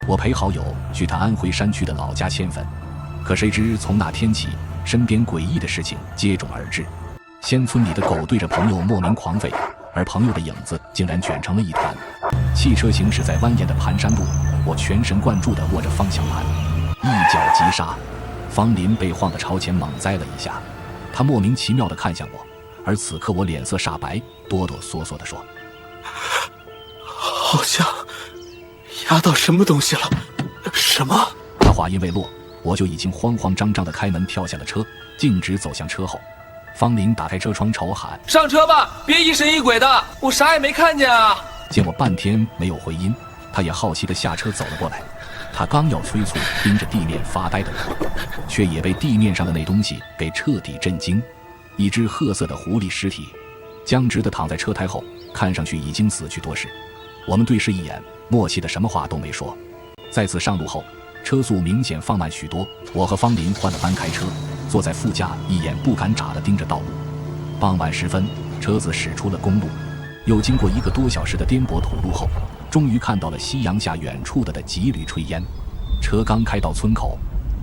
我陪好友去他安徽山区的老家迁坟，可谁知从那天起，身边诡异的事情接踵而至。先村里的狗对着朋友莫名狂吠，而朋友的影子竟然卷成了一团。汽车行驶在蜿蜒的盘山路，我全神贯注地握着方向盘，一脚急刹。方林被晃得朝前猛栽了一下，他莫名其妙地看向我，而此刻我脸色煞白，哆哆嗦嗦地说：“好像压到什么东西了。什么？”他话音未落，我就已经慌慌张张地开门跳下了车，径直走向车后。方林打开车窗朝我喊：“上车吧，别疑神疑鬼的，我啥也没看见啊！”见我半天没有回音，他也好奇地下车走了过来。他刚要催促盯着地面发呆的我，却也被地面上的那东西给彻底震惊。一只褐色的狐狸尸体，僵直地躺在车胎后，看上去已经死去多时。我们对视一眼，默契的什么话都没说。再次上路后，车速明显放慢许多，我和方林换了班开车，坐在副驾，一眼不敢眨地盯着道路。傍晚时分，车子驶出了公路，又经过1个多小时的颠簸土路后，终于看到了夕阳下远处的几缕炊烟。车刚开到村口，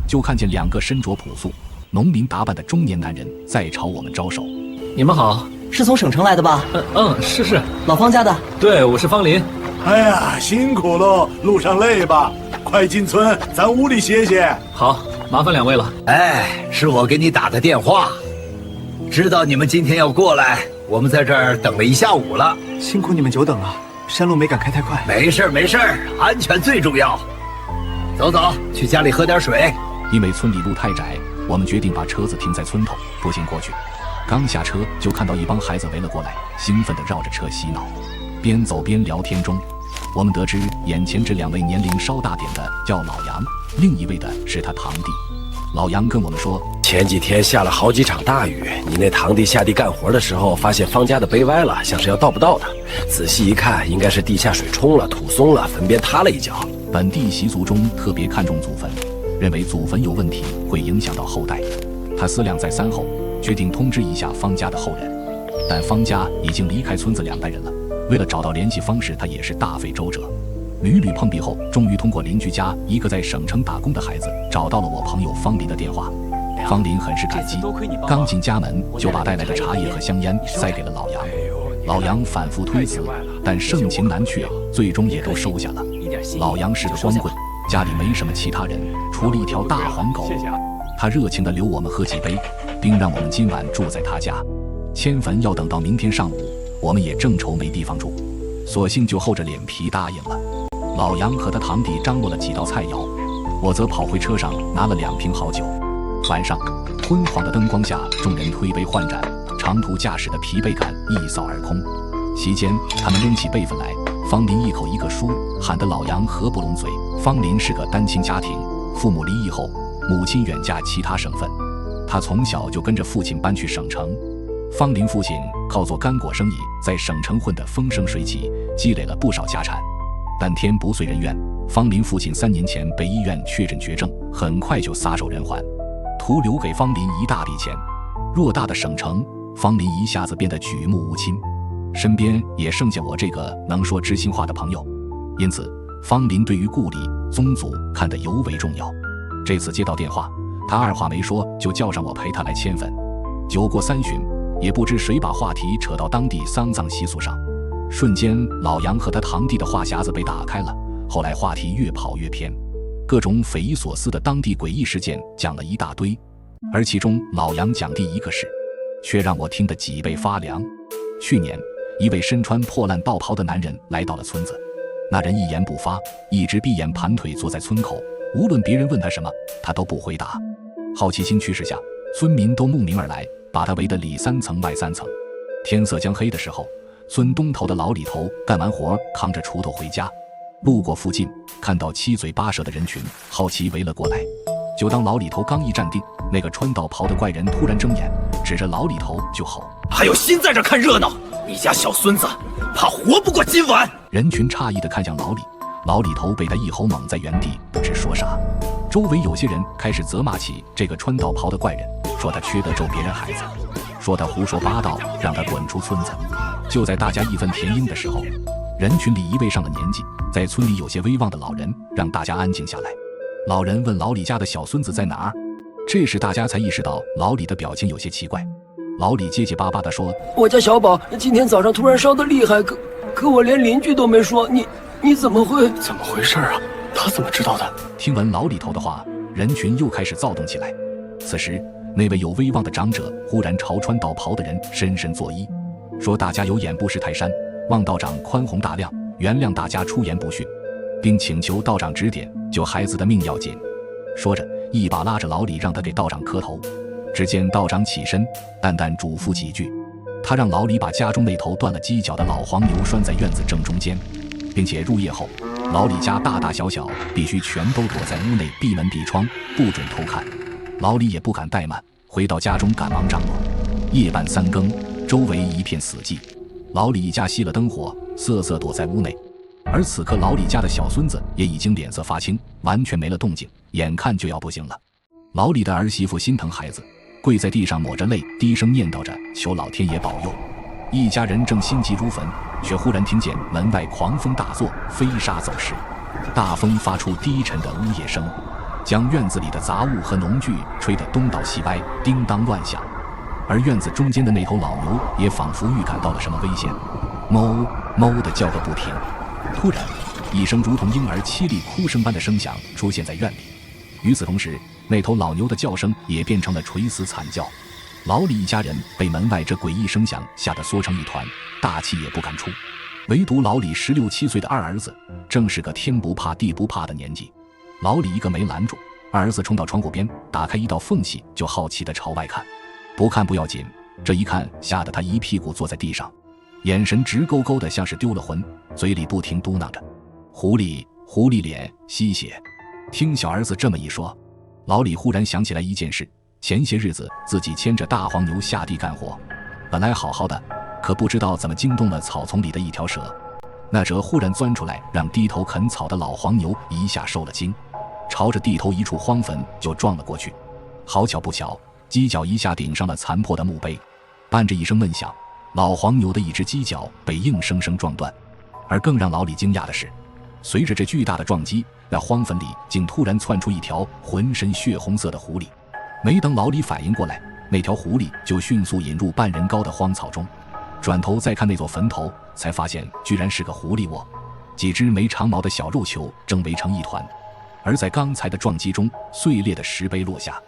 就看见2个身着朴素、农民打扮的中年男人在朝我们招手。你们好，是从省城来的吧？是。老方家的？对，我是方林。哎呀，辛苦喽，路上累吧？快进村，咱屋里歇歇。好，麻烦2位了。哎，是我给你打的电话，知道你们今天要过来，我们在这儿等了1下午了。辛苦你们久等了，山路没敢开太快。没事没事，安全最重要。走走，去家里喝点水。因为村里路太窄，我们决定把车子停在村头，步行过去。刚下车就看到一帮孩子围了过来，兴奋地绕着车嬉闹。边走边聊天中，我们得知眼前这2位年龄稍大点的叫老杨，另一位的是他堂弟。老杨跟我们说，前几天下了好几场大雨，你那堂弟下地干活的时候，发现方家的碑歪了，像是要倒不到的。仔细一看，应该是地下水冲了，土松了，坟边塌了一角。本地习俗中特别看重祖坟，认为祖坟有问题会影响到后代。他思量再三后，决定通知一下方家的后人。但方家已经离开村子2代人了，为了找到联系方式，他也是大费周折。屡屡碰壁后，终于通过邻居家一个在省城打工的孩子找到了我朋友方林的电话。方林很是感激，刚进家门就把带来的茶叶和香烟塞给了老杨。老杨反复推辞，但盛情难却，最终也都收下了。老杨是个光棍，家里没什么其他人，除了一条大黄狗。他热情地留我们喝几杯，并让我们今晚住在他家。迁坟要等到明天上午，我们也正愁没地方住，索性就厚着脸皮答应了。老杨和他堂弟张罗了几道菜肴，我则跑回车上拿了2瓶好酒。晚上，昏黄的灯光下，众人推杯换盏，长途驾驶的疲惫感一扫而空。席间，他们拎起辈分来，方林一口一个叔，喊得老杨合不拢嘴。方林是个单亲家庭，父母离异后，母亲远嫁其他省份，他从小就跟着父亲搬去省城。方林父亲靠做干果生意，在省城混得风生水起，积累了不少家产。但天不遂人愿，方林父亲3年前被医院确诊绝症，很快就撒手人寰，徒留给方林一大笔钱。偌大的省城，方林一下子变得举目无亲，身边也剩下我这个能说知心话的朋友，因此方林对于故里宗族看得尤为重要。这次接到电话，他2话没说就叫上我陪他来迁坟。酒过3巡，也不知谁把话题扯到当地丧葬习俗上，瞬间老杨和他堂弟的话匣子被打开了。后来话题越跑越偏，各种匪夷所思的当地诡异事件讲了一大堆，而其中老杨讲第一个事，却让我听得脊背发凉。去年，一位身穿破烂道袍的男人来到了村子，那人一言不发，一直闭眼盘腿坐在村口，无论别人问他什么，他都不回答。好奇心驱使下，村民都慕名而来，把他围得里3层外3层。天色将黑的时候，村东头的老李头干完活扛着锄头回家，路过附近，看到七嘴八舌的人群，好奇围了过来。就当老李头刚一站定，那个穿道袍的怪人突然睁眼，指着老李头就吼：“还有心在这看热闹？你家小孙子怕活不过今晚！”人群诧异地看向老李，老李头被他一吼懵在原地，不知说啥。周围有些人开始责骂起这个穿道袍的怪人，说他缺德咒别人孩子，说他胡说八道，让他滚出村子。就在大家义愤填膺的时候，人群里一位上了年纪，在村里有些威望的老人让大家安静下来。老人问老李家的小孙子在哪儿，这时大家才意识到老李的表情有些奇怪。老李结结巴巴地说：“我家小宝今天早上突然烧得厉害，可我连邻居都没说，你怎么会？怎么回事啊？他怎么知道的？”听闻老李头的话，人群又开始躁动起来。此时，那位有威望的长者忽然朝穿道袍的人深深作揖，说：“大家有眼不识泰山，望道长宽宏大量，原谅大家出言不逊，并请求道长指点，救孩子的命要紧。”说着，一把拉着老李，让他给道长磕头。只见道长起身，淡淡嘱咐几句，他让老李把家中那头断了犄角的老黄牛拴在院子正中间，并且入夜后，老李家大大小小必须全都躲在屋内，闭门闭窗，不准偷看。老李也不敢怠慢，回到家中赶忙张罗。夜半3更，周围一片死寂，老李一家熄了灯火，瑟瑟躲在屋内。而此刻老李家的小孙子也已经脸色发青，完全没了动静，眼看就要不行了。老李的儿媳妇心疼孩子，跪在地上抹着泪，低声念叨着求老天爷保佑。一家人正心急如焚，却忽然听见门外狂风大作，飞沙走石，大风发出低沉的呜咽声，将院子里的杂物和农具吹得东倒西歪，叮当乱响。而院子中间的那头老牛也仿佛预感到了什么危险，哞哞地叫个不停。突然，一声如同婴儿凄厉哭声般的声响出现在院里。与此同时，那头老牛的叫声也变成了垂死惨叫。老李一家人被门外这诡异声响吓得缩成一团，大气也不敢出。唯独老李16、17岁的二儿子，正是个天不怕地不怕的年纪。老李一个没拦住，二儿子冲到窗户边，打开一道缝隙，就好奇地朝外看。不看不要紧，这一看吓得他一屁股坐在地上，眼神直勾勾的，像是丢了魂，嘴里不停嘟囔着：“狐狸，狐狸脸，吸血。”听小儿子这么一说，老李忽然想起来一件事，前些日子自己牵着大黄牛下地干活，本来好好的，可不知道怎么惊动了草丛里的一条蛇。那蛇忽然钻出来，让低头啃草的老黄牛一下受了惊，朝着地头一处荒坟就撞了过去。好巧不巧，犄角一下顶上了残破的墓碑，伴着一声闷响，老黄牛的一只犄角被硬生生撞断。而更让老李惊讶的是，随着这巨大的撞击，那荒坟里竟突然窜出一条浑身血红色的狐狸。没等老李反应过来，那条狐狸就迅速引入半人高的荒草中。转头再看那座坟头，才发现居然是个狐狸窝，几只没长毛的小肉球正围成一团。而在刚才的撞击中，碎裂的石碑落下，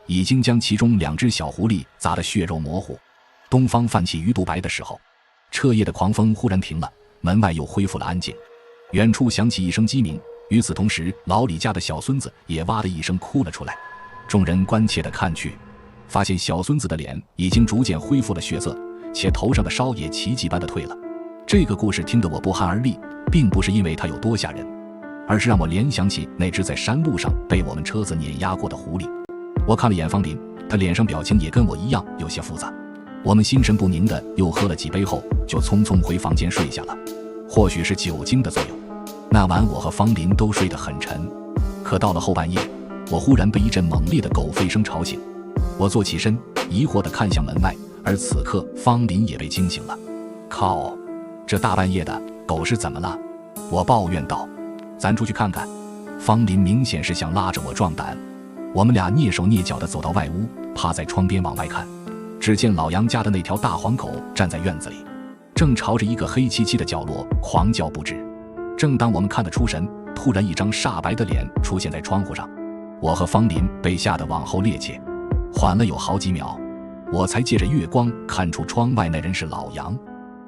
已经将其中2只小狐狸砸得血肉模糊。东方泛起鱼肚白的时候，彻夜的狂风忽然停了，门外又恢复了安静。远处响起一声鸡鸣，与此同时，老李家的小孙子也哇的一声哭了出来。众人关切地看去，发现小孙子的脸已经逐渐恢复了血色，且头上的烧也奇迹般的退了。这个故事听得我不寒而栗，并不是因为它有多吓人，而是让我联想起那只在山路上被我们车子碾压过的狐狸。我看了眼方林，他脸上表情也跟我一样有些复杂。我们心神不宁的又喝了几杯后，就匆匆回房间睡下了。或许是酒精的作用，那晚我和方林都睡得很沉。可到了后半夜，我忽然被一阵猛烈的狗吠声吵醒。我坐起身，疑惑地看向门外，而此刻方林也被惊醒了。靠，这大半夜的，狗是怎么了？我抱怨道。咱出去看看。方林明显是想拉着我壮胆。我们俩蹑手蹑脚地走到外屋，趴在窗边往外看。只见老杨家的那条大黄狗站在院子里，正朝着一个黑漆漆的角落狂叫不止。正当我们看得出神，突然一张煞白的脸出现在窗户上，我和方林被吓得往后趔趄，缓了有好几秒，我才借着月光看出窗外那人是老杨。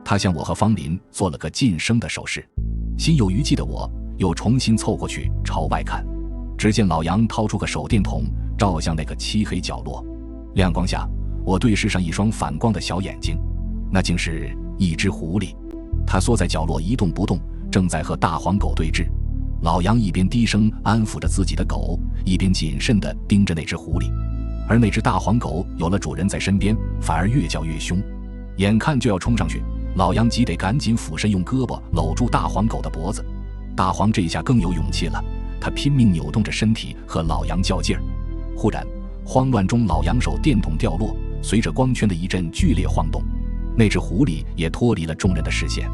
他向我和方林做了个噤声的手势。心有余悸的我又重新凑过去朝外看，只见老杨掏出个手电筒照向那个漆黑角落，亮光下我对视上一双反光的小眼睛，那竟是一只狐狸。它缩在角落一动不动，正在和大黄狗对峙。老杨一边低声安抚着自己的狗，一边谨慎地盯着那只狐狸。而那只大黄狗有了主人在身边，反而越叫越凶，眼看就要冲上去，老杨急得赶紧俯身用胳膊搂住大黄狗的脖子。大黄这下更有勇气了，他拼命扭动着身体和老杨较劲儿。忽然慌乱中，老杨手电筒掉落，随着光圈的一阵剧烈晃动，那只狐狸也脱离了众人的视线。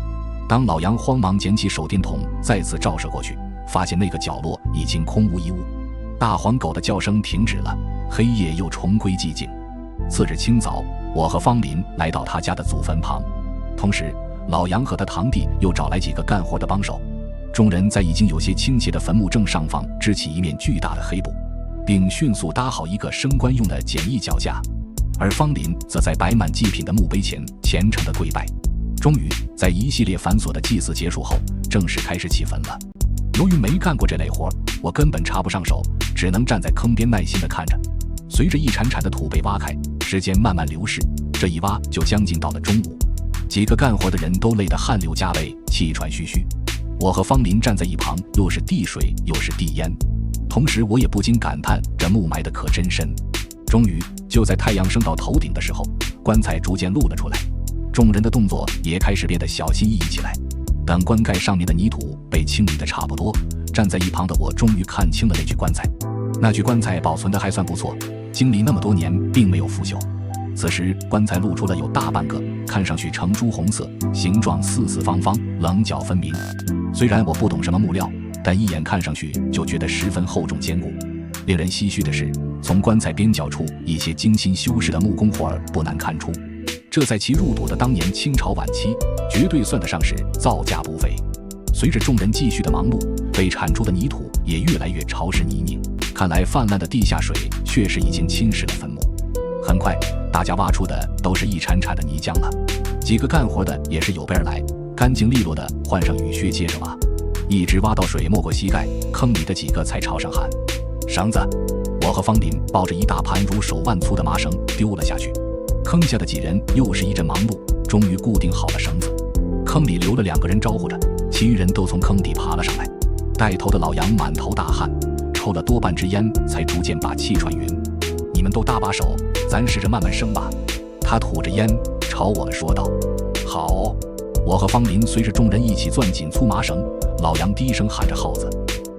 当老杨慌忙捡起手电筒再次照射过去，发现那个角落已经空无一物，大黄狗的叫声停止了，黑夜又重归寂静。次日清早，我和方林来到他家的祖坟旁，同时老杨和他堂弟又找来几个干活的帮手。众人在已经有些倾斜的坟墓正上方支起一面巨大的黑布，并迅速搭好一个升棺用的简易脚架，而方林则在摆满祭品的墓碑前虔诚地跪拜。终于在一系列繁琐的祭祀结束后，正式开始起坟了。由于没干过这类活，我根本插不上手，只能站在坑边耐心地看着。随着一铲铲的土被挖开，时间慢慢流逝，这一挖就将近到了中午。几个干活的人都累得汗流浃背，气喘吁吁。我和方林站在一旁，又是递水又是递烟，同时我也不禁感叹这墓埋的可真深。终于就在太阳升到头顶的时候，棺材逐渐露了出来，众人的动作也开始变得小心翼翼起来。等棺盖上面的泥土被清理得差不多，站在一旁的我终于看清了那具棺材。那具棺材保存得还算不错，经历那么多年并没有腐朽。此时棺材露出了有大半个，看上去呈朱红色，形状四四方方，棱角分明。虽然我不懂什么木料，但一眼看上去就觉得十分厚重坚固。令人唏嘘的是，从棺材边角处一些精心修饰的木工活儿不难看出，这在其入土的当年清朝晚期绝对算得上是造价不菲。随着众人继续的忙碌，被铲出的泥土也越来越潮湿泥泞，看来泛滥的地下水确实已经侵蚀了坟墓。很快大家挖出的都是一铲铲的泥浆了，几个干活的也是有备而来，干净利落的换上雨靴接着挖，一直挖到水没过膝盖，坑里的几个才朝上喊绳子。我和方林抱着一大盘如手腕粗的麻绳丢了下去，坑下的几人又是一阵忙碌，终于固定好了绳子。坑里留了2个人招呼着，其余人都从坑底爬了上来。带头的老杨满头大汗，抽了多半支烟才逐渐把气喘匀。你们都搭把手，咱试着慢慢升吧。他吐着烟朝我们说道。好。我和方林随着众人一起攥紧粗麻绳，老杨低声喊着号子，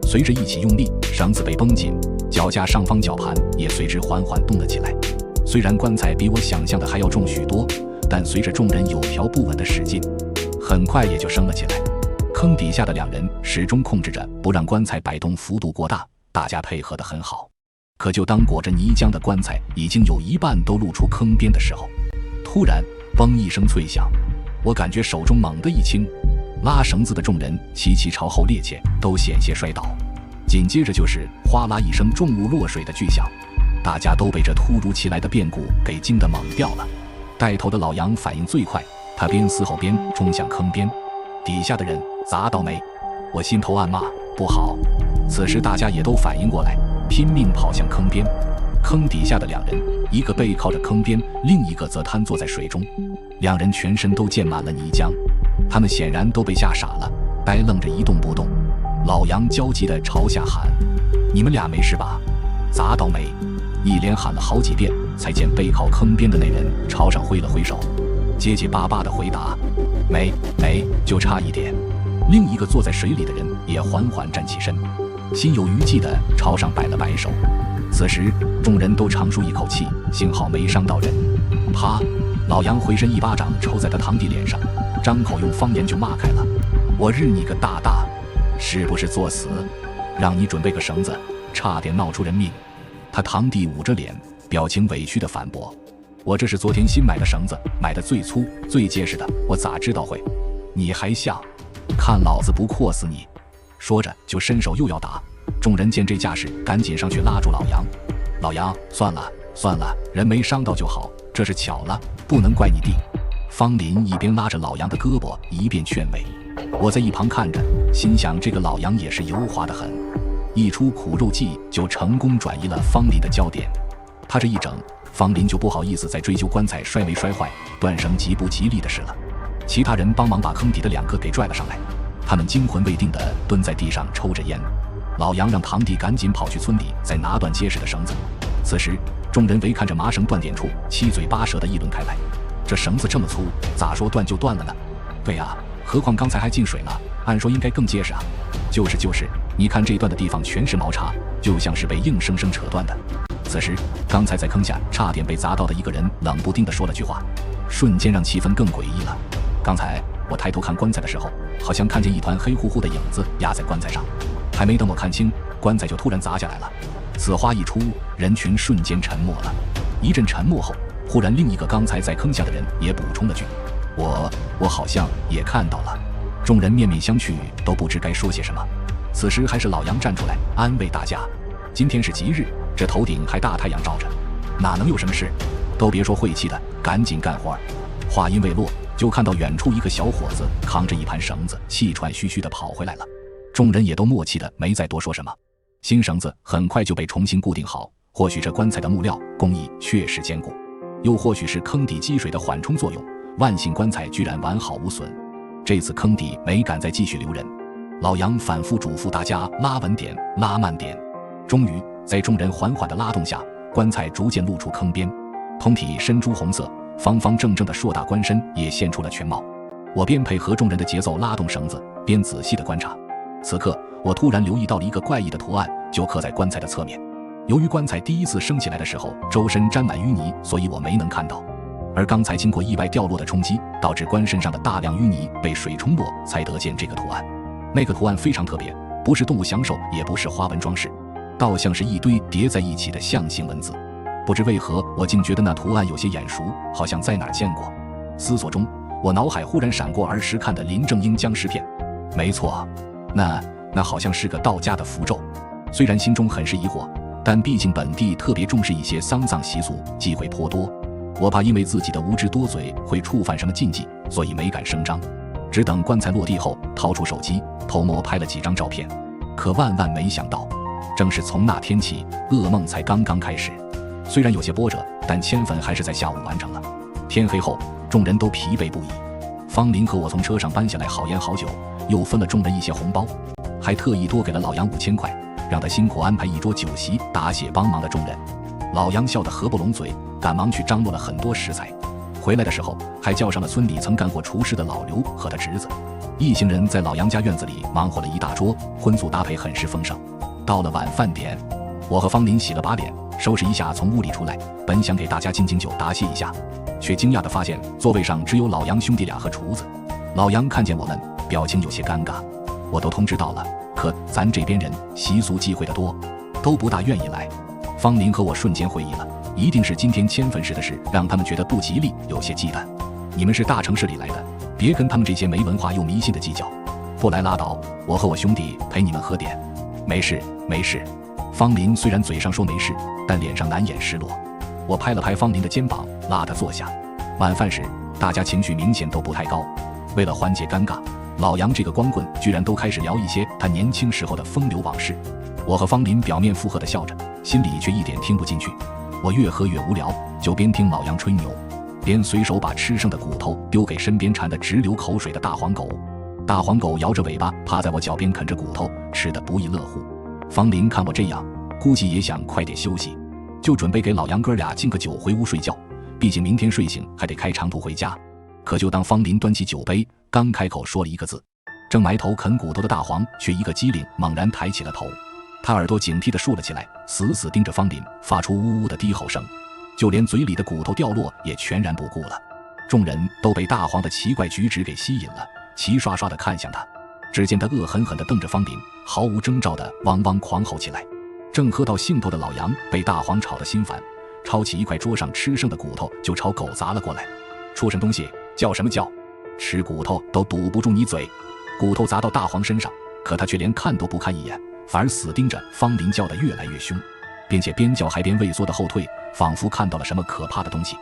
随着一起用力，绳子被绷紧，脚架上方绞盘也随之缓缓动了起来。虽然棺材比我想象的还要重许多，但随着众人有条不紊的使劲，很快也就升了起来。坑底下的2人始终控制着不让棺材摆动幅度过大，大家配合得很好。可就当裹着泥浆的棺材已经有一半都露出坑边的时候，突然嘣一声脆响，我感觉手中猛地一轻，拉绳子的众人齐齐朝后趔趄，都险些摔倒。紧接着就是哗啦一声重物落水的巨响，大家都被这突如其来的变故给惊得懵掉了。带头的老杨反应最快，他边嘶吼边冲向坑边。底下的人砸到没？我心头暗骂不好。此时大家也都反应过来，拼命跑向坑边。坑底下的2人，一个背靠着坑边，另一个则瘫坐在水中，2人全身都溅满了泥浆，他们显然都被吓傻了，呆愣着一动不动。老杨焦急地朝下喊：你们俩没事吧？砸到没？一连喊了好几遍，才见背靠坑边的那人朝上挥了挥手，结结巴巴地回答：没，就差一点。另一个坐在水里的人也缓缓站起身，心有余悸地朝上摆了摆手。此时众人都长舒一口气，幸好没伤到人。啪！老杨回身一巴掌抽在他堂弟脸上，张口用方言就骂开了：我日你个大大，是不是作死？让你准备个绳子，差点闹出人命。他堂弟捂着脸，表情委屈地反驳：我这是昨天新买的绳子，买的最粗最结实的，我咋知道会？你还像？看老子不阔死你！说着就伸手又要打。众人见这架势，赶紧上去拉住老杨。老杨，算了，人没伤到就好，这是巧了，不能怪你弟。方林一边拉着老杨的胳膊，一边劝慰。我在一旁看着，心想这个老杨也是油滑得很，一出苦肉计就成功转移了方林的焦点。他这一整，方林就不好意思再追究棺材摔没摔坏、断绳吉不吉利的事了。其他人帮忙把坑底的2个给拽了上来，他们惊魂未定地蹲在地上抽着烟。老杨让堂弟赶紧跑去村里再拿断结实的绳子。此时众人围看着麻绳断点处，七嘴八舌地议论开来：这绳子这么粗，咋说断就断了呢？对啊，何况刚才还进水了，按说应该更结实啊。就是，你看这段的地方全是毛茬，就像是被硬生生扯断的。此时刚才在坑下差点被砸到的一个人冷不丁地说了句话，瞬间让气氛更诡异了：刚才我抬头看棺材的时候，好像看见一团黑乎乎的影子压在棺材上，还没等我看清，棺材就突然砸下来了。此话一出，人群瞬间沉默了。一阵沉默后，忽然另一个刚才在坑下的人也补充了句：我好像也看到了。众人面面相觑，都不知该说些什么。此时还是老杨站出来安慰大家：今天是吉日，这头顶还大太阳照着，哪能有什么事？都别说晦气的，赶紧干活。话音未落，就看到远处一个小伙子扛着一盘绳子，气喘吁吁地跑回来了。众人也都默契的没再多说什么。新绳子很快就被重新固定好，或许这棺材的木料工艺确实坚固，又或许是坑底积水的缓冲作用，万幸棺材居然完好无损。这次坑底没敢再继续留人，老杨反复嘱咐大家拉稳点，拉慢点。终于在众人缓缓的拉动下，棺材逐渐露出坑边，通体深朱红色，方方正正的硕大棺身也现出了全貌。我边配合众人的节奏拉动绳子，边仔细的观察。此刻我突然留意到了一个怪异的图案，就刻在棺材的侧面。由于棺材第一次升起来的时候周身沾满淤泥，所以我没能看到，而刚才经过意外掉落的冲击，导致棺身上的大量淤泥被水冲没，才得见这个图案。那个图案非常特别，不是动物享受，也不是花纹装饰，倒像是一堆叠在一起的象形文字。不知为何，我竟觉得那图案有些眼熟，好像在哪儿见过。思索中，我脑海忽然闪过儿时看的林正英僵尸片。没错，那好像是个道家的符咒。虽然心中很是疑惑，但毕竟本地特别重视一些丧葬习俗，忌讳颇多，我怕因为自己的无知多嘴会触犯什么禁忌，所以没敢声张，只等棺材落地后掏出手机偷摸拍了几张照片。可万万没想到，正是从那天起，噩梦才刚刚开始。虽然有些波折，但迁坟还是在下午完成了。天黑后，众人都疲惫不已。方林和我从车上搬下来好烟好酒，又分了众人一些红包，还特意多给了老杨5000块，让他辛苦安排一桌酒席，答谢帮忙的众人。老杨笑得合不拢嘴，赶忙去张罗了很多食材。回来的时候，还叫上了村里曾干过厨师的老刘和他侄子。一行人在老杨家院子里忙活了一大桌，荤素搭配很是丰盛。到了晚饭点，我和方林洗了把脸，收拾一下从屋里出来，本想给大家敬敬酒答谢一下，却惊讶地发现座位上只有老杨兄弟俩和厨子。老杨看见我们，表情有些尴尬。我都通知到了，可咱这边人习俗忌讳的多，都不大愿意来。方林和我瞬间会意了，一定是今天迁坟时的事让他们觉得不吉利，有些忌惮。你们是大城市里来的，别跟他们这些没文化又迷信的计较，不来拉倒，我和我兄弟陪你们喝点。没事没事。方林虽然嘴上说没事，但脸上难掩失落。我拍了拍方林的肩膀，拉他坐下。晚饭时，大家情绪明显都不太高。为了缓解尴尬，老杨这个光棍居然都开始聊一些他年轻时候的风流往事。我和方林表面附和地笑着，心里却一点听不进去。我越喝越无聊，就边听老杨吹牛，边随手把吃剩的骨头丢给身边馋得直流口水的大黄狗。大黄狗摇着尾巴趴在我脚边啃着骨头，吃得不亦乐乎。方林看我这样，估计也想快点休息，就准备给老杨哥俩敬个酒回屋睡觉，毕竟明天睡醒还得开长途回家。可就当方林端起酒杯，刚开口说了一个字，正埋头啃骨头的大黄却一个机灵，猛然抬起了头。他耳朵警惕地竖了起来，死死盯着方林，发出呜呜的低吼声，就连嘴里的骨头掉落也全然不顾了。众人都被大黄的奇怪举止给吸引了，齐刷刷地看向他。只见他恶狠狠地瞪着方林，毫无征兆地汪汪狂吼起来。正喝到兴头的老杨被大黄吵得心烦，抄起一块桌上吃剩的骨头就朝狗砸了过来。畜生东西，叫什么叫？吃骨头都堵不住你嘴！骨头砸到大黄身上，可他却连看都不看一眼，反而死盯着方林，叫得越来越凶，并且边叫还边畏缩的后退，仿佛看到了什么可怕的东西。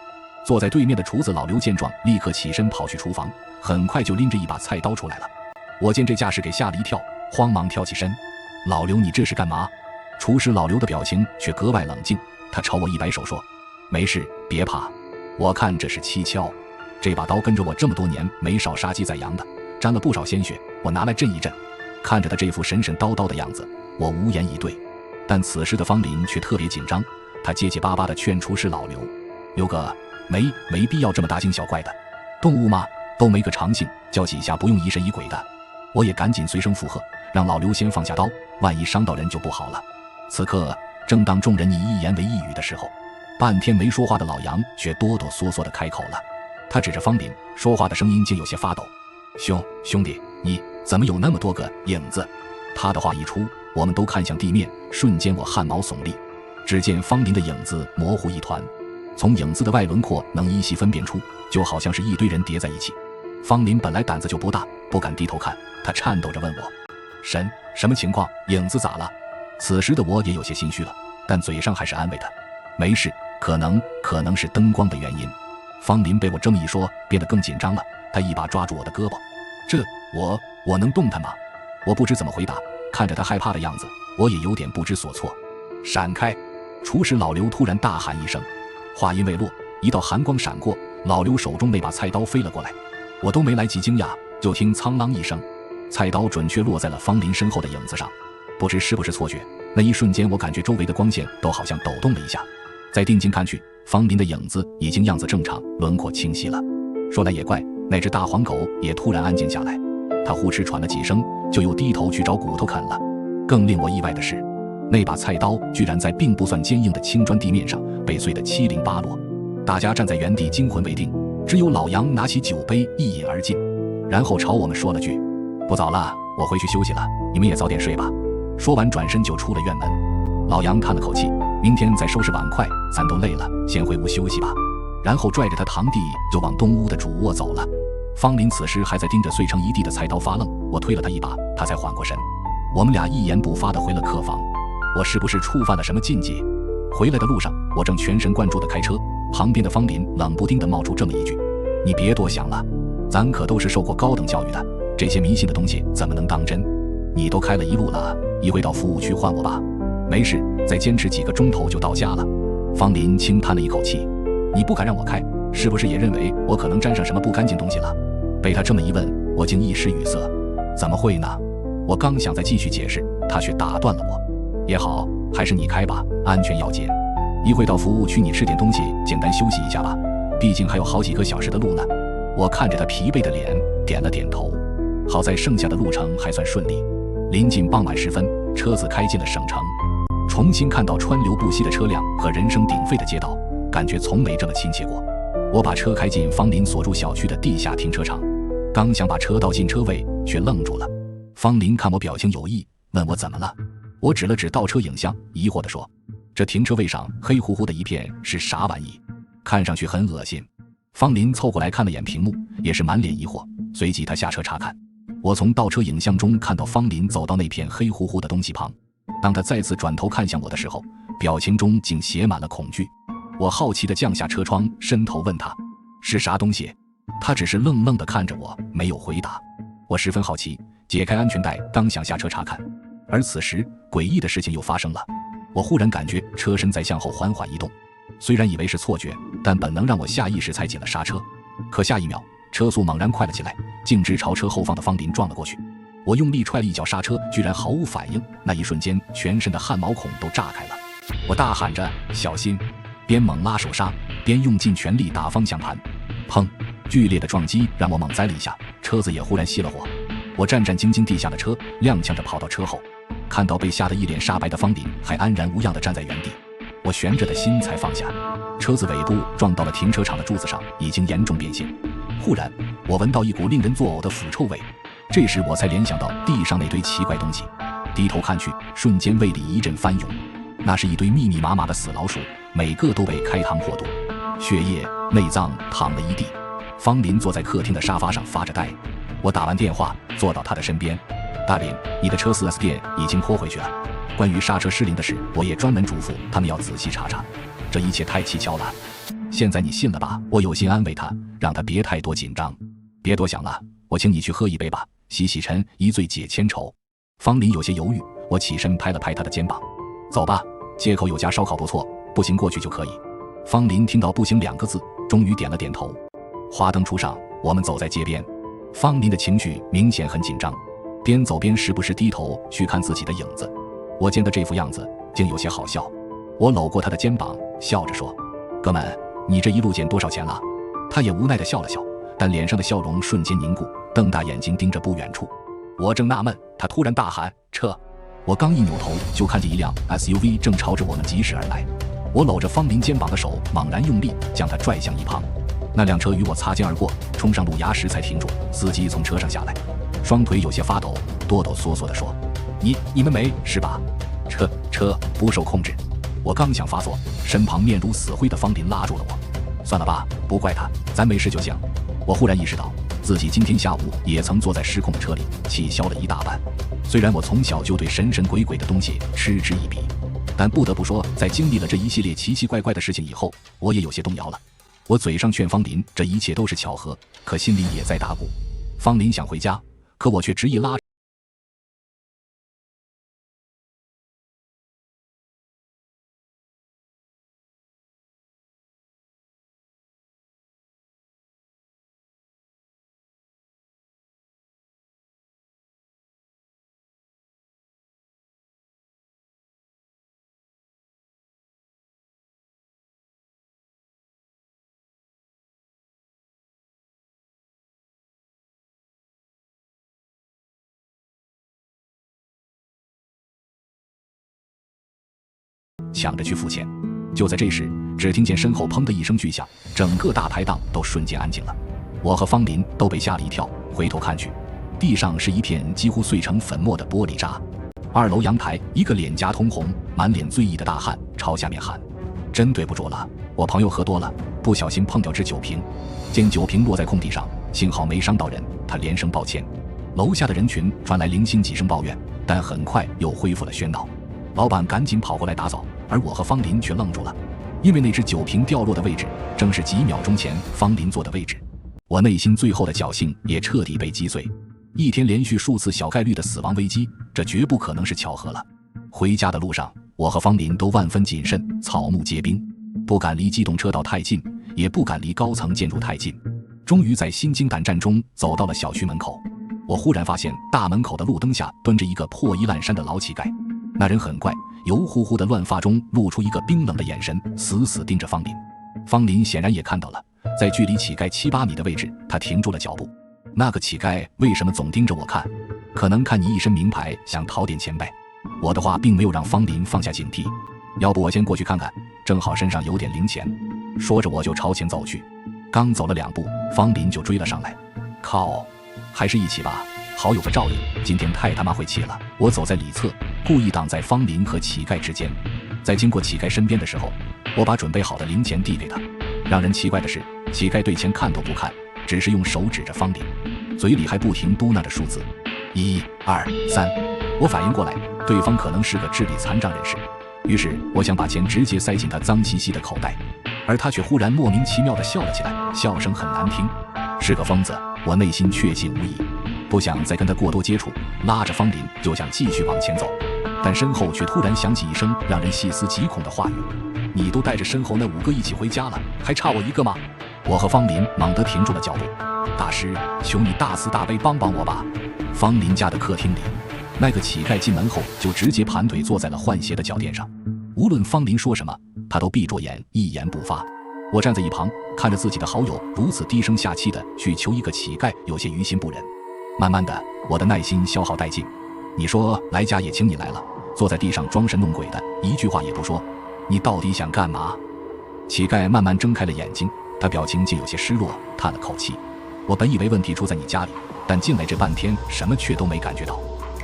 坐在对面的厨子老刘见状，立刻起身跑去厨房，很快就拎着一把菜刀出来了。我见这架势给吓了一跳，慌忙跳起身。老刘，你这是干嘛？厨师老刘的表情却格外冷静，他朝我一摆手说，没事，别怕，我看这是蹊跷。这把刀跟着我这么多年，没少杀鸡宰羊的，沾了不少鲜血，我拿来震一震。看着他这副神神叨叨的样子，我无言以对。但此时的方林却特别紧张，他结结巴巴地劝厨师老刘，刘哥，没必要这么大惊小怪的，动物嘛，都没个长性，叫几下不用疑神疑鬼的。我也赶紧随声附和，让老刘先放下刀，万一伤到人就不好了。此刻正当众人你一言为一语的时候，半天没说话的老杨却哆哆嗦嗦地开口了。他指着方林，说话的声音竟有些发抖，兄弟，你怎么有那么多个影子？他的话一出，我们都看向地面，瞬间我汗毛耸立。只见方林的影子模糊一团，从影子的外轮廓能依稀分辨出，就好像是一堆人叠在一起。方林本来胆子就不大，不敢低头看，他颤抖着问我：神，什么情况？影子咋了？此时的我也有些心虚了，但嘴上还是安慰他：没事，可能是灯光的原因。方林被我这么一说，变得更紧张了，他一把抓住我的胳膊：这我能动弹吗？我不知怎么回答，看着他害怕的样子，我也有点不知所措。闪开！厨师老刘突然大喊一声，话音未落，一道寒光闪过，老刘手中那把菜刀飞了过来，我都没来及惊讶，就听苍啷一声，菜刀准确落在了方林身后的影子上。不知是不是错觉，那一瞬间我感觉周围的光线都好像抖动了一下，再定睛看去，方林的影子已经样子正常，轮廓清晰了。说来也怪，那只大黄狗也突然安静下来，它呼哧喘了几声，就又低头去找骨头啃了。更令我意外的是，那把菜刀居然在并不算坚硬的青砖地面上被碎得七零八落。大家站在原地惊魂未定，只有老杨拿起酒杯一饮而尽，然后朝我们说了句：不早了，我回去休息了，你们也早点睡吧。说完转身就出了院门。老杨叹了口气，明天再收拾碗筷，咱都累了，先回屋休息吧。然后拽着他堂弟就往东屋的主卧走了。方林此时还在盯着碎成一地的菜刀发愣，我推了他一把，他才缓过神。我们俩一言不发地回了客房。我是不是触犯了什么禁忌？回来的路上，我正全神贯注地开车，旁边的方林冷不丁地冒出这么一句：你别多想了，咱可都是受过高等教育的，这些迷信的东西怎么能当真？你都开了一路了，一回到服务区换我吧，没事，再坚持几个钟头就到家了。方林轻叹了一口气：你不敢让我开，是不是也认为我可能沾上什么不干净东西了？被他这么一问，我竟一时语塞。怎么会呢？我刚想再继续解释，他却打断了我。也好，还是你开吧，安全要紧。一会到服务区你吃点东西，简单休息一下吧，毕竟还有好几个小时的路呢。我看着他疲惫的脸，点了点头。好在剩下的路程还算顺利。临近傍晚时分，车子开进了省城，重新看到川流不息的车辆和人声鼎沸的街道，感觉从没这么亲切过。我把车开进方林所住小区的地下停车场，刚想把车倒进车位，却愣住了。方林看我表情有异，问我怎么了。我指了指倒车影像，疑惑地说：这停车位上黑乎乎的一片是啥玩意？看上去很恶心。方林凑过来看了眼屏幕，也是满脸疑惑，随即他下车查看。我从倒车影像中看到方林走到那片黑乎乎的东西旁，当他再次转头看向我的时候，表情中竟写满了恐惧。我好奇地降下车窗，伸头问他是啥东西。他只是愣愣地看着我，没有回答。我十分好奇，解开安全带，刚想下车查看，而此时诡异的事情又发生了。我忽然感觉车身在向后缓缓移动，虽然以为是错觉，但本能让我下意识踩紧了刹车。可下一秒，车速猛然快了起来，径直朝车后方的方林撞了过去。我用力踹了一脚刹车，居然毫无反应。那一瞬间，全身的汗毛孔都炸开了。我大喊着小心，边猛拉手刹，边用尽全力打方向盘。砰！剧烈的撞击让我猛栽了一下，车子也忽然熄了火。我战战兢兢地下了车，踉跄着跑到车后，看到被吓得一脸煞白的方林还安然无恙地站在原地，我悬着的心才放下。车子尾部撞到了停车场的柱子上，已经严重变形。忽然我闻到一股令人作呕的腐臭味，这时我才联想到地上那堆奇怪东西，低头看去，瞬间胃里一阵翻涌。那是一堆密密麻麻的死老鼠，每个都被开膛破肚，血液内脏淌了一地。方林坐在客厅的沙发上发着呆。我打完电话坐到他的身边：大林，你的车 4S 店已经拖回去了，关于刹车失灵的事我也专门嘱咐他们要仔细查查，这一切太蹊跷了，现在你信了吧？我有心安慰他，让他别太多紧张。别多想了，我请你去喝一杯吧，洗洗尘，一醉解千愁。方林有些犹豫，我起身拍了拍他的肩膀：走吧，街口有家烧烤不错，步行过去就可以。方林听到步行2个字，终于点了点头。花灯初上，我们走在街边，方林的情绪明显很紧张，边走边时不时低头去看自己的影子。我见他这副样子竟有些好笑，我搂过他的肩膀，笑着说：哥们，你这一路捡多少钱了？他也无奈地笑了笑，但脸上的笑容瞬间凝固，瞪大眼睛盯着不远处。我正纳闷，他突然大喊：撤！我刚一扭头，就看见一辆 SUV 正朝着我们疾驶而来。我搂着方林肩膀的手猛然用力，将他拽向一旁。那辆车与我擦肩而过，冲上路牙时才停住。司机从车上下来，双腿有些发抖，哆哆嗦嗦地说：“你们没事吧？车不受控制。”我刚想发作，身旁面如死灰的方林拉住了我。算了吧，不怪他，咱没事就行。我忽然意识到，自己今天下午也曾坐在失控的车里，气消了一大半。虽然我从小就对神神鬼鬼的东西嗤之以鼻，但不得不说，在经历了这一系列奇奇怪怪的事情以后，我也有些动摇了。我嘴上劝方林这一切都是巧合，可心里也在打鼓。方林想回家，可我却执意拉抢着去付钱。就在这时，只听见身后砰的一声巨响，整个大排档都瞬间安静了。我和方林都被吓了一跳，回头看去，地上是一片几乎碎成粉末的玻璃渣。2楼阳台，一个脸颊通红、满脸醉意的大汉朝下面喊：“真对不住了，我朋友喝多了，不小心碰掉只酒瓶。”见酒瓶落在空地上，幸好没伤到人，他连声抱歉。楼下的人群传来零星几声抱怨，但很快又恢复了喧闹。老板赶紧跑过来打扫，而我和方林却愣住了，因为那只酒瓶掉落的位置正是几秒钟前方林坐的位置。我内心最后的侥幸也彻底被击碎。一天连续数次小概率的死亡危机，这绝不可能是巧合了。回家的路上，我和方林都万分谨慎，草木皆兵，不敢离机动车道太近，也不敢离高层建筑太近。终于在心惊胆战中走到了小区门口。我忽然发现大门口的路灯下蹲着一个破衣烂衫的老乞丐。那人很怪，油乎乎的乱发中露出一个冰冷的眼神，死死盯着方林。方林显然也看到了，在距离乞丐7、8米的位置，他停住了脚步。那个乞丐为什么总盯着我看？可能看你一身名牌，想讨点钱呗。我的话并没有让方林放下警惕。要不我先过去看看，正好身上有点零钱。说着我就朝前走去。刚走了2步，方林就追了上来。靠，还是一起吧，好有个照应。今天太他妈晦气了。我走在里侧，故意挡在方林和乞丐之间。在经过乞丐身边的时候，我把准备好的零钱递给他。让人奇怪的是，乞丐对钱看都不看，只是用手指着方林，嘴里还不停嘟囔着数字1、2、3。我反应过来，对方可能是个智力残障人士，于是我想把钱直接塞进他脏兮兮的口袋，而他却忽然莫名其妙地笑了起来，笑声很难听。是个疯子，我内心确信无疑，不想再跟他过多接触，拉着方林就想继续往前走，但身后却突然响起一声让人细思极恐的话语：“你都带着身后那5个一起回家了，还差我一个吗？”我和方林猛地停住了脚步。大师，求你大慈大悲帮帮我吧！方林家的客厅里，那个乞丐进门后就直接盘腿坐在了换鞋的脚垫上，无论方林说什么，他都闭着眼一言不发。我站在一旁，看着自己的好友如此低声下气的去求一个乞丐，有些于心不忍。慢慢的，我的耐心消耗殆尽。你说来家也请你来了，坐在地上装神弄鬼的，一句话也不说，你到底想干嘛？乞丐慢慢睁开了眼睛，他表情竟有些失落，叹了口气。我本以为问题出在你家里，但进来这半天什么却都没感觉到。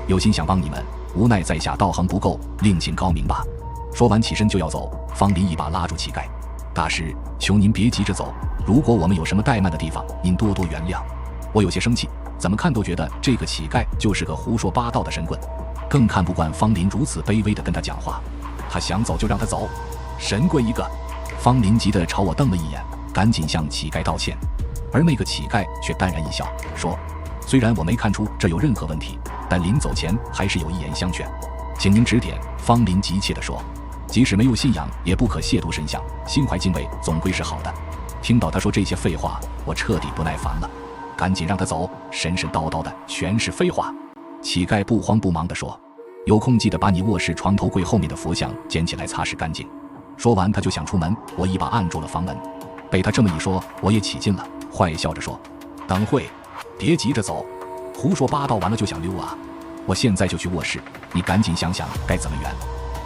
有心想帮你们，无奈在下道行不够，另请高明吧。说完起身就要走，方林一把拉住乞丐。大师，求您别急着走，如果我们有什么怠慢的地方，您多多原谅。我有些生气，怎么看都觉得这个乞丐就是个胡说八道的神棍，更看不惯方林如此卑微地跟他讲话。他想走就让他走，神棍一个！方林急得朝我瞪了一眼，赶紧向乞丐道歉。而那个乞丐却淡然一笑，说：“虽然我没看出这有任何问题，但临走前还是有一言相劝，请您指点。”方林急切地说：“即使没有信仰，也不可亵渎神像，心怀敬畏总归是好的。”听到他说这些废话，我彻底不耐烦了，赶紧让他走，神神叨叨的全是废话。乞丐不慌不忙地说：“有空记得把你卧室床头柜后面的佛像捡起来擦拭干净。”说完他就想出门，我一把按住了房门。被他这么一说，我也起劲了，坏笑着说：“等会，别急着走，胡说八道完了就想溜啊！我现在就去卧室，你赶紧想想该怎么圆。”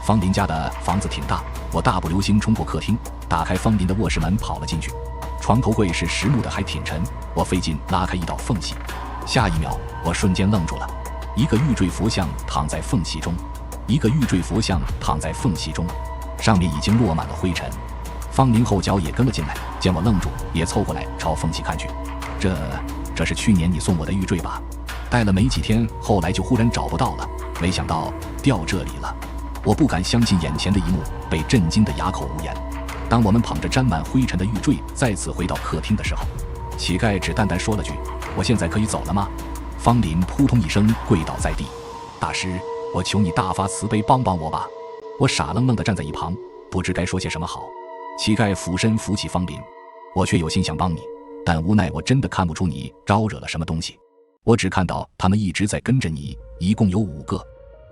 方林家的房子挺大，我大步流星冲过客厅，打开方林的卧室门跑了进去。床头柜是实木的，还挺沉，我费劲拉开一道缝隙，下一秒我瞬间愣住了，一个玉坠佛像躺在缝隙中，上面已经落满了灰尘。方林后脚也跟了进来，见我愣住，也凑过来朝缝隙看去。这是去年你送我的玉坠吧？戴了没几天，后来就忽然找不到了，没想到掉这里了。我不敢相信眼前的一幕，被震惊得哑口无言。当我们捧着沾满灰尘的玉坠再次回到客厅的时候，乞丐只淡淡说了句：“我现在可以走了吗？”方林扑通一声跪倒在地：“大师，我求你大发慈悲，帮帮我吧！”我傻愣愣地站在一旁，不知该说些什么好。乞丐俯身扶起方林，我却有心想帮你，但无奈我真的看不出你招惹了什么东西。我只看到他们一直在跟着你，一共有5个。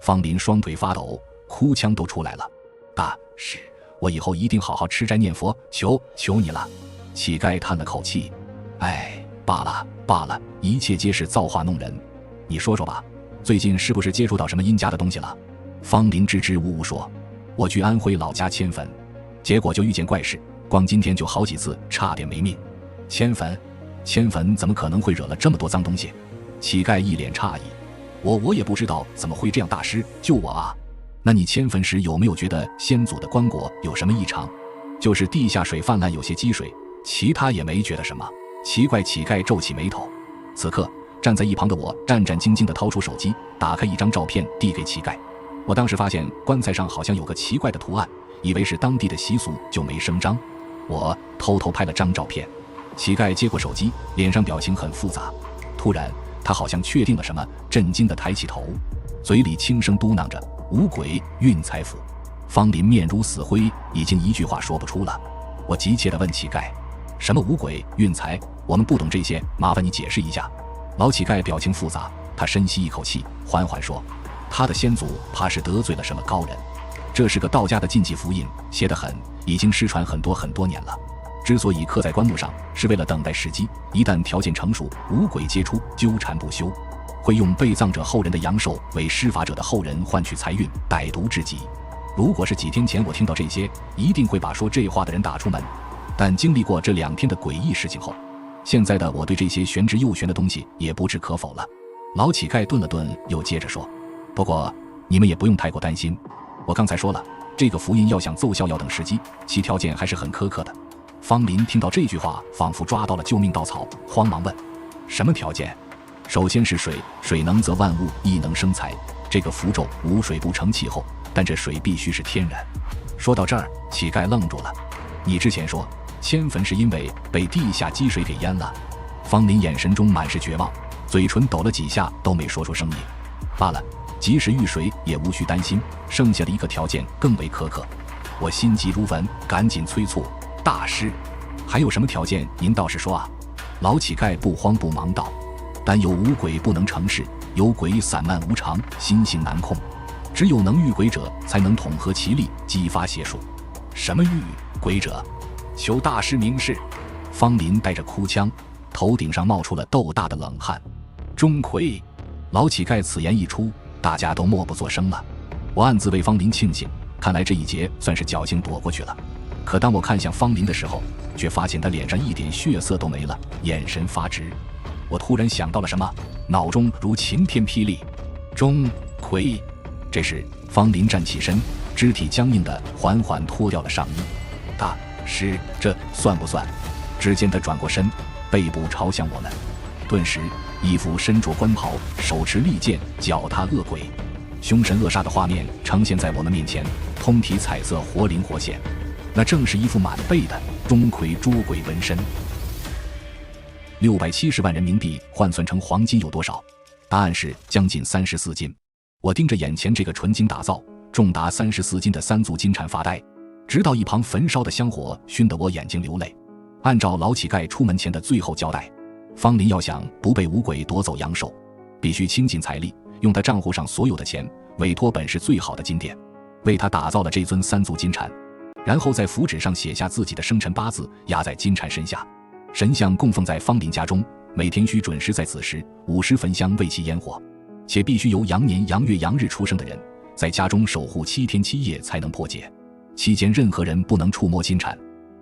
方林双腿发抖，哭腔都出来了：“大师，我以后一定好好吃斋念佛，求你了。”乞丐叹了口气：“哎，罢了，一切皆是造化弄人。你说说吧，最近是不是接触到什么阴家的东西了？”方林支支吾吾说：“我去安徽老家迁坟，结果就遇见怪事，光今天就好几次差点没命。”迁坟怎么可能会惹了这么多脏东西？乞丐一脸诧异：“我也不知道怎么会这样，大师救我啊！那你迁坟时有没有觉得先祖的棺椁有什么异常？”“就是地下水泛滥，有些积水，其他也没觉得什么。”奇怪，乞丐皱起眉头。此刻站在一旁的我战战兢兢地掏出手机，打开一张照片递给乞丐。我当时发现棺材上好像有个奇怪的图案，以为是当地的习俗，就没声张。我偷偷拍了张照片。乞丐接过手机，脸上表情很复杂。突然他好像确定了什么，震惊地抬起头，嘴里轻声嘟囔着：“五鬼运财符。”方林面如死灰，已经一句话说不出了。我急切地问乞丐：“什么五鬼运财？我们不懂这些，麻烦你解释一下。”老乞丐表情复杂，他深吸一口气，缓缓说：“他的先祖怕是得罪了什么高人，这是个道家的禁忌符印，邪得很，已经失传很多年了。之所以刻在棺木上，是为了等待时机，一旦条件成熟，五鬼皆出，纠缠不休，会用被葬者后人的阳寿为施法者的后人换取财运，歹毒至极。如果是几天前我听到这些，一定会把说这话的人打出门。但经历过这2天的诡异事情后，现在的我对这些玄之又玄的东西也不置可否了。”老乞丐顿了顿，又接着说：“不过你们也不用太过担心，我刚才说了，这个符印要想奏效要等时机，其条件还是很苛刻的。”方林听到这句话，仿佛抓到了救命稻草，慌忙问：“什么条件？”“首先是水，水能则万物，亦能生财。这个符咒无水不成气候，但这水必须是天然。”说到这儿，乞丐愣住了：“你之前说迁坟是因为被地下积水给淹了？”方林眼神中满是绝望，嘴唇抖了几下都没说出声音。“罢了，即使遇水也无需担心，剩下的一个条件更为苛刻。”我心急如焚，赶紧催促：“大师，还有什么条件您倒是说啊？”老乞丐不慌不忙道：“但有五鬼不能成事，有鬼散漫无常，心性难控，只有能遇鬼者才能统合其力，激发邪术。”“什么遇鬼者？求大师明示。”方林带着哭腔，头顶上冒出了豆大的冷汗。“钟馗！”老乞丐此言一出，大家都默不作声了。我暗自为方林庆幸，看来这一劫算是侥幸躲过去了。可当我看向方林的时候，却发现他脸上一点血色都没了，眼神发直。我突然想到了什么，脑中如晴天霹雳。“钟馗！”这时方林站起身，肢体僵硬地缓缓脱掉了上衣。“大师，这算不算？”只见他转过身，背部朝向我们，顿时一副身着官袍，手持利剑，脚踏恶鬼，凶神恶煞的画面呈现在我们面前，通体彩色，活灵活现。那正是一副满背的钟馗捉鬼纹身。670万人民币换算成黄金有多少？答案是将近34斤。我盯着眼前这个纯金打造、重达34斤的3足金蝉发呆，直到一旁焚烧的香火熏得我眼睛流泪。按照老乞丐出门前的最后交代，方林要想不被五鬼夺走阳寿，必须倾尽财力，用他账户上所有的钱，委托本市最好的金店，为他打造了这尊3足金蝉，然后在符纸上写下自己的生辰八字，压在金蝉身下。神像供奉在方林家中，每天需准时在此时50焚香为其烟火，且必须由羊年羊月羊日出生的人在家中守护7天7夜才能破解，期间任何人不能触摸金蝉，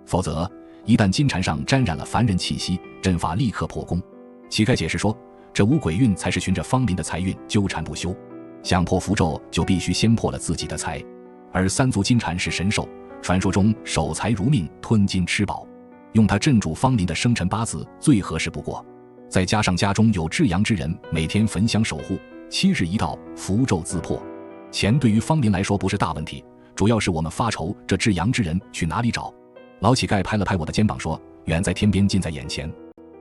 否则一旦金蝉上沾染了凡人气息，阵法立刻破功。乞丐解释说，这五鬼运才是循着方林的财运纠缠不休，想破符咒就必须先破了自己的财，而三足金蝉是神兽，传说中守财如命，吞金吃宝，用它镇住方林的生辰八字最合适不过。再加上家中有至阳之人每天焚香守护，7日一到，符咒自破。钱对于方林来说不是大问题，主要是我们发愁这至阳之人去哪里找。老乞丐拍了拍我的肩膀说，远在天边近在眼前。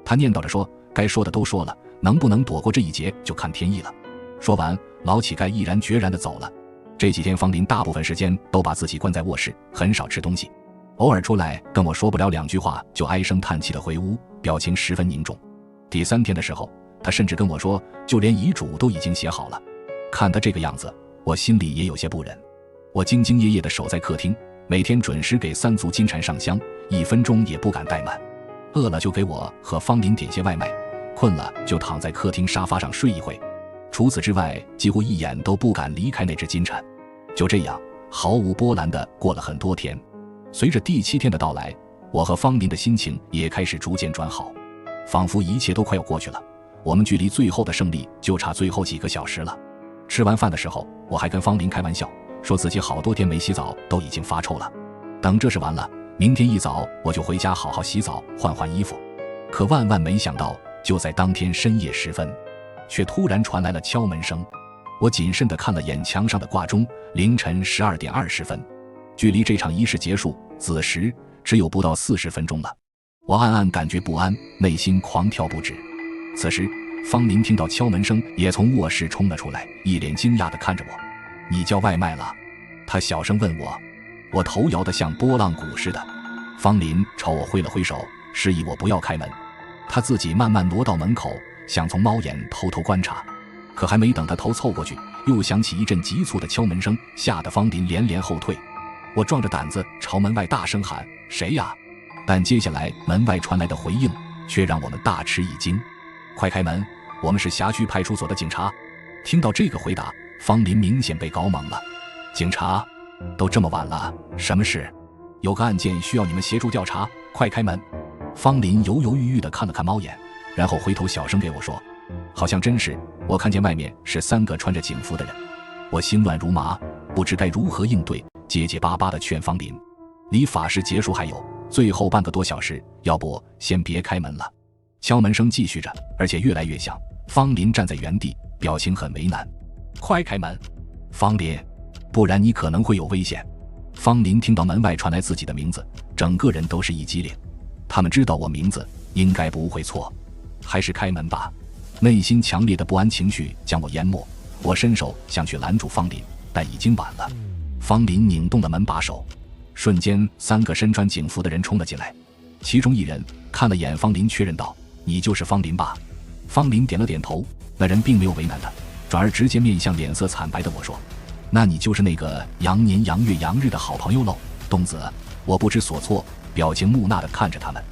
他念叨着说，该说的都说了，能不能躲过这一劫就看天意了。说完，老乞丐毅然决然地走了。这几天方林大部分时间都把自己关在卧室，很少吃东西，偶尔出来跟我说不了2句话就唉声叹气地回屋，表情十分凝重。第3天的时候，他甚至跟我说，就连遗嘱都已经写好了。看他这个样子，我心里也有些不忍。我兢兢业业地守在客厅，每天准时给3足金蝉上香，1分钟也不敢怠慢。饿了就给我和方林点些外卖，困了就躺在客厅沙发上睡一会。除此之外，几乎一眼都不敢离开那只金蝉。就这样毫无波澜地过了很多天。随着第7天的到来，我和方林的心情也开始逐渐转好，仿佛一切都快要过去了，我们距离最后的胜利就差最后几个小时了。吃完饭的时候，我还跟方林开玩笑，说自己好多天没洗澡都已经发臭了，等这事完了，明天一早我就回家好好洗澡换换衣服。可万万没想到，就在当天深夜时分，却突然传来了敲门声。我谨慎地看了眼墙上的挂钟，凌晨12点20分，距离这场仪式结束子时只有不到40分钟了。我暗暗感觉不安，内心狂跳不止。此时方林听到敲门声，也从卧室冲了出来，一脸惊讶地看着我。你叫外卖了？他小声问我。我头摇得像拨浪鼓似的。方林朝我挥了挥手，示意我不要开门。他自己慢慢挪到门口，想从猫眼偷偷观察，可还没等他头凑过去，又响起一阵急促的敲门声，吓得方林连连后退。我壮着胆子朝门外大声喊，谁呀？但接下来门外传来的回应却让我们大吃一惊，快开门，我们是辖区派出所的警察。听到这个回答，方林明显被搞懵了。警察？都这么晚了，什么事？有个案件需要你们协助调查，快开门。方林犹犹豫豫地看了看猫眼，然后回头小声给我说，好像真是，我看见外面是3个穿着警服的人。我心乱如麻，不知该如何应对，结结巴巴地劝方林，离法事结束还有最后半个多小时，要不先别开门了。敲门声继续着，而且越来越响。方林站在原地，表情很为难。快开门，方林，不然你可能会有危险。方林听到门外传来自己的名字，整个人都是一激灵。他们知道我名字，应该不会错。还是开门吧。内心强烈的不安情绪将我淹没，我伸手想去拦住方林，但已经晚了。方林拧动了门把手，瞬间3个身穿警服的人冲了进来。其中一人看了眼方林，确认道，你就是方林吧？方林点了点头。那人并没有为难他，转而直接面向脸色惨白的我说，那你就是那个羊年羊月羊日的好朋友喽，东子。我不知所措，表情木讷地看着他们。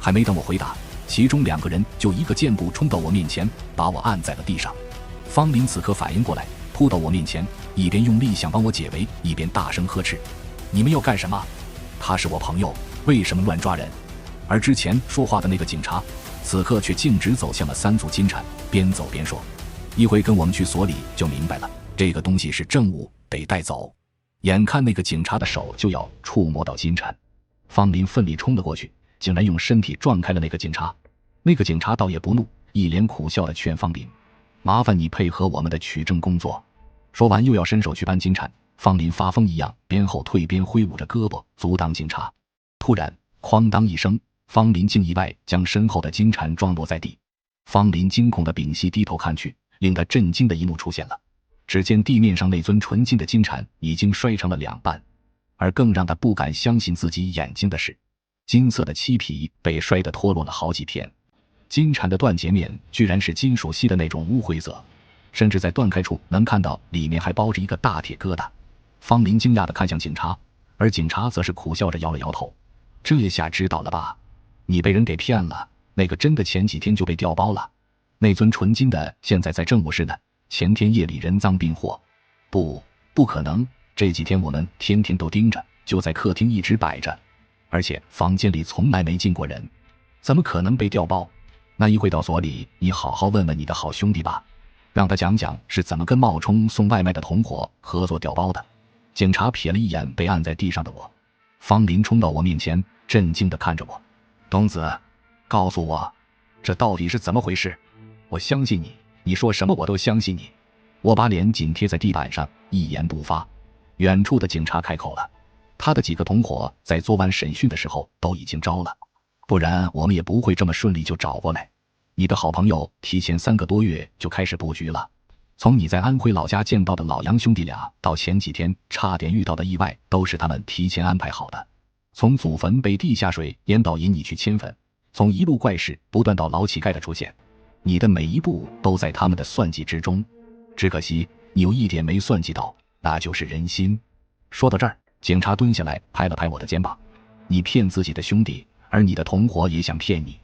还没等我回答，其中2个人就一个箭步冲到我面前，把我按在了地上。方林此刻反应过来，扑到我面前，一边用力想帮我解围，一边大声呵斥，你们要干什么？他是我朋友，为什么乱抓人？而之前说话的那个警察，此刻却径直走向了3组金蝉，边走边说，一会跟我们去所里就明白了，这个东西是证物，得带走。眼看那个警察的手就要触摸到金蝉，方林奋力冲了过去，竟然用身体撞开了那个警察。那个警察倒也不怒，一脸苦笑地劝方林，麻烦你配合我们的取证工作。说完又要伸手去搬金蝉，方林发疯一样边后退边挥舞着胳膊阻挡警察。突然哐当一声，方林竟意外将身后的金蝉撞落在地。方林惊恐地屏息低头看去，令他震惊的一幕出现了。只见地面上那尊纯金的金蝉已经摔成了2半，而更让他不敢相信自己眼睛的是，金色的漆皮被摔得脱落了好几片。金蝉的断节面居然是金属系的那种乌灰色，甚至在断开处能看到里面还包着一个大铁疙瘩。方林惊讶地看向警察，而警察则是苦笑着摇了摇头，这下知道了吧？你被人给骗了，那个真的前几天就被调包了，那尊纯金的现在在政务室呢，前天夜里人赃并获。不可能，这几天我们天天都盯着，就在客厅一直摆着。而且房间里从来没进过人，怎么可能被调包？那一回到所里，你好好问问你的好兄弟吧，让他讲讲是怎么跟冒充送外卖的同伙合作调包的。警察瞥了一眼被按在地上的我，方林冲到我面前，震惊地看着我。东子，告诉我，这到底是怎么回事？我相信你，你说什么我都相信你。我把脸紧贴在地板上，一言不发。远处的警察开口了，他的几个同伙在昨晚审讯的时候都已经招了，不然我们也不会这么顺利就找过来。你的好朋友提前3个多月就开始布局了，从你在安徽老家见到的老杨兄弟俩到前几天差点遇到的意外，都是他们提前安排好的。从祖坟被地下水淹到引你去迁坟，从一路怪事不断到老乞丐的出现，你的每一步都在他们的算计之中。只可惜你有一点没算计到，那就是人心。说到这儿，警察蹲下来拍了拍我的肩膀。你骗自己的兄弟，而你的同伙也想骗你。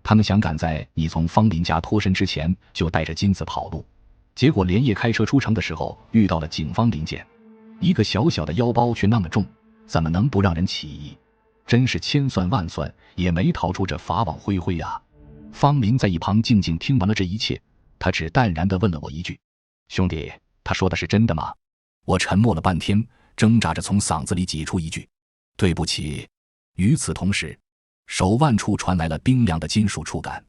他们想赶在你从方林家脱身之前就带着金子跑路，结果连夜开车出城的时候遇到了警方临检，一个小小的腰包却那么重，怎么能不让人起疑？真是千算万算也没逃出这法网恢恢啊！方林在一旁静静听完了这一切，他只淡然地问了我一句：兄弟，他说的是真的吗？我沉默了半天，挣扎着从嗓子里挤出一句：对不起。与此同时，手腕处传来了冰凉的金属触感。